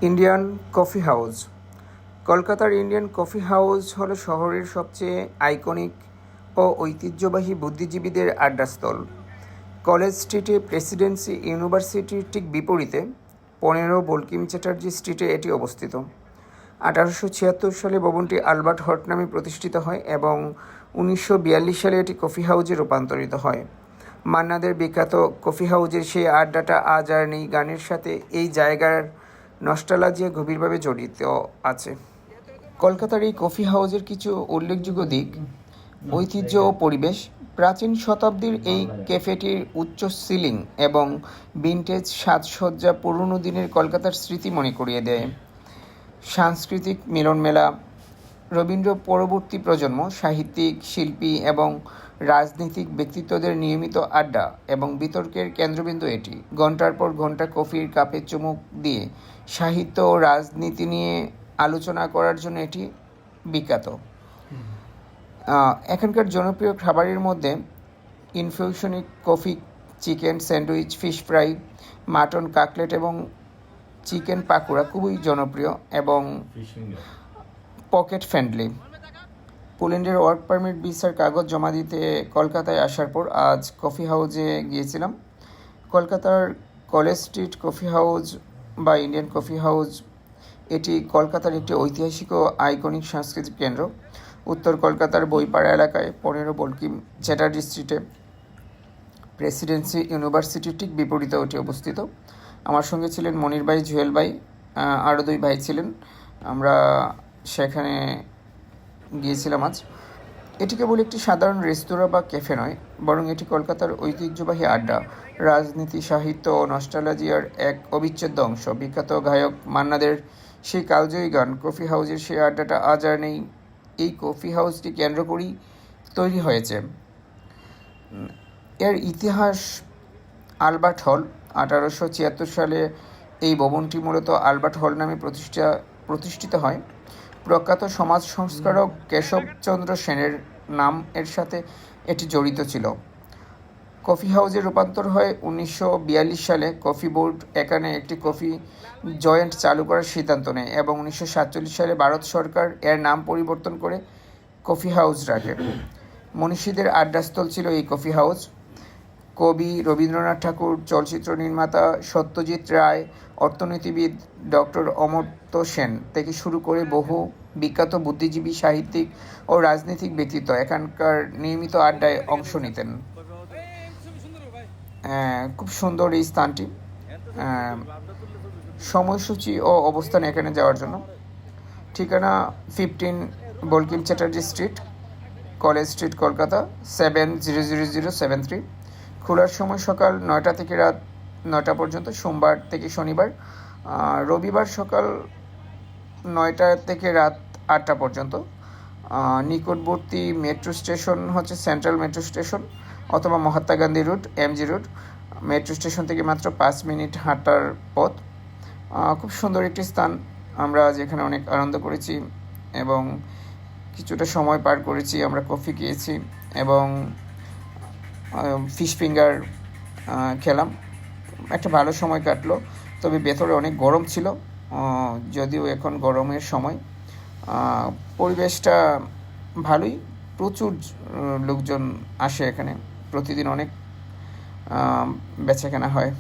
Indian coffee house. কলকাতার Indian coffee house হলো শহরের সবচেয়ে আইকনিক ও ঐতিহ্যবাহী বুদ্ধিজীবীদের আড্ডাস্থল। কলেজ স্ট্রিটে প্রেসিডেন্সি ইউনিভার্সিটির ঠিক বিপরীতে 15 বঙ্কিম চ্যাটার্জি স্ট্রিটে এটি অবস্থিত। 1876 সালে ভবনটি আলবার্ট হট নামে প্রতিষ্ঠিত হয় এবং 1942 সালে এটি কফি হাউজে রূপান্তরিত হয়। মান্নাদের বিখ্যাত কফি হাউজের সেই আড্ডাটা আজ আর নেই। গানের সাথে এই জায়গার নস্টালজিয়া গভীরভাবে জড়িত আছে। কলকাতার এই কফি হাউজের কিছু উল্লেখযোগ্য দিক: ঐতিহ্য ও পরিবেশ। প্রাচীন শতাব্দীর এই ক্যাফেটির উচ্চ সিলিং এবং ভিন্টেজ সাজসজ্জা পুরনো দিনের কলকাতার স্মৃতি মনে করিয়ে দেয়। সাংস্কৃতিক মিলনমেলা। রবীন্দ্র পরবর্তী প্রজন্ম, সাহিত্যিক, শিল্পী এবং রাজনৈতিক ব্যক্তিত্বদের নিয়মিত আড্ডা এবং বিতর্কের কেন্দ্রবিন্দু এটি। ঘণ্টার পর ঘণ্টা কফির কাপে চুমুক দিয়ে সাহিত্য ও রাজনীতি নিয়ে আলোচনা করার জন্য এটি বিখ্যাত। এখানকার জনপ্রিয় খাবারের মধ্যে ইনফিউশনিক coffee, chicken sandwich, fish fry, mutton cutlet এবং চিকেন পাকোড়া খুবই জনপ্রিয় এবং পকেট ফ্রেন্ডলি। পোল্যান্ডের ওয়ার্ক পারমিট ভিসার কাগজ জমা দিতে কলকাতায় আসার পর আজ কফি হাউজে গিয়েছিলাম। কলকাতার কলেজ স্ট্রিট কফি হাউজ বা ইন্ডিয়ান কফি হাউজ এটি কলকাতার একটি ঐতিহাসিক ও আইকনিক সাংস্কৃতিক কেন্দ্র। উত্তর কলকাতার বইপাড়া এলাকায় 15 বঙ্কিম চ্যাটার্জি স্ট্রিটে প্রেসিডেন্সি ইউনিভার্সিটির ঠিক বিপরীতে এটি অবস্থিত। আমার সঙ্গে ছিলেন মনির ভাই, জুয়েল ভাই, আরও 2 ভাই ছিলেন। আমরা সেখানে গিয়েছিলাম আজ। এটি কেবল একটি সাধারণ রেস্তোরাঁ বা ক্যাফে নয়, বরং এটি কলকাতার ঐতিহ্যবাহী আড্ডা, রাজনীতি, সাহিত্য ও নস্টালজিয়ার এক অবিচ্ছেদ্য অংশ। বিখ্যাত গায়ক মান্নাদের সেই কালজয়ী গান কফি হাউজের সেই আড্ডাটা আজ আর নেই। এই কফি হাউসটি কেন্দ্র করেই তৈরি হয়েছে। এর ইতিহাস: আলবার্ট হল। 1876 সালে এই ভবনটি মূলত আলবার্ট হল নামে প্রতিষ্ঠিত হয়। প্রখ্যাত সমাজ সংস্কারক কেশবচন্দ্র সেনের নাম এর সাথে এটি জড়িত ছিল। কফি হাউজে রূপান্তর হয় 1942 সালে। কফি বোর্ড এখানে একটি কফি জয়েন্ট চালু করার সিদ্ধান্ত নেয় এবং 1947 সালে ভারত সরকার এর নাম পরিবর্তন করে কফি হাউস রাখে। মনীষীদের আড্ডাস্থল ছিল এই কফি হাউস। কবি রবীন্দ্রনাথ ঠাকুর, চলচ্চিত্র নির্মাতা সত্যজিৎ রায়, অর্থনীতিবিদ ডক্টর অমর্ত্য সেন থেকে শুরু করে বহু বিখ্যাত বুদ্ধিজীবী, সাহিত্যিক ও রাজনৈতিক ব্যক্তিত্ব এখানকার নিয়মিত আড্ডায় অংশ নিতেন। খুব সুন্দর এই স্থানটি। সময়সূচি ও অবস্থান এখানে যাওয়ার জন্য: ঠিকানা 15 Bankim Chatterjee street, college street, Kolkata 700073। খোলার সময় সকাল 9টা থেকে রাত 9টা পর্যন্ত, সোমবার থেকে শনিবার। রবিবার সকাল 9টা থেকে রাত 8টা পর্যন্ত। নিকটবর্তী মেট্রো স্টেশন হচ্ছে সেন্ট্রাল মেট্রো স্টেশন অথবা Mahatma Gandhi road, MG road. Metro station থেকে মাত্র 5 মিনিট হাঁটার পথ। খুব সুন্দর একটি স্থান। আমরা যেখানে অনেক আনন্দ করেছি এবং কিছুটা সময় পার করেছি। আমরা কফি খেয়েছি এবং ফিশ ফিঙ্গার খেলাম। একটা ভালো সময় কাটলো, তবে ভেতরে অনেক গরম ছিল, যদিও এখন গরমের সময়। পরিবেশটা ভালোই, প্রচুর লোকজন আসে এখানে, প্রতিদিন অনেক বেচাকেনা হয়।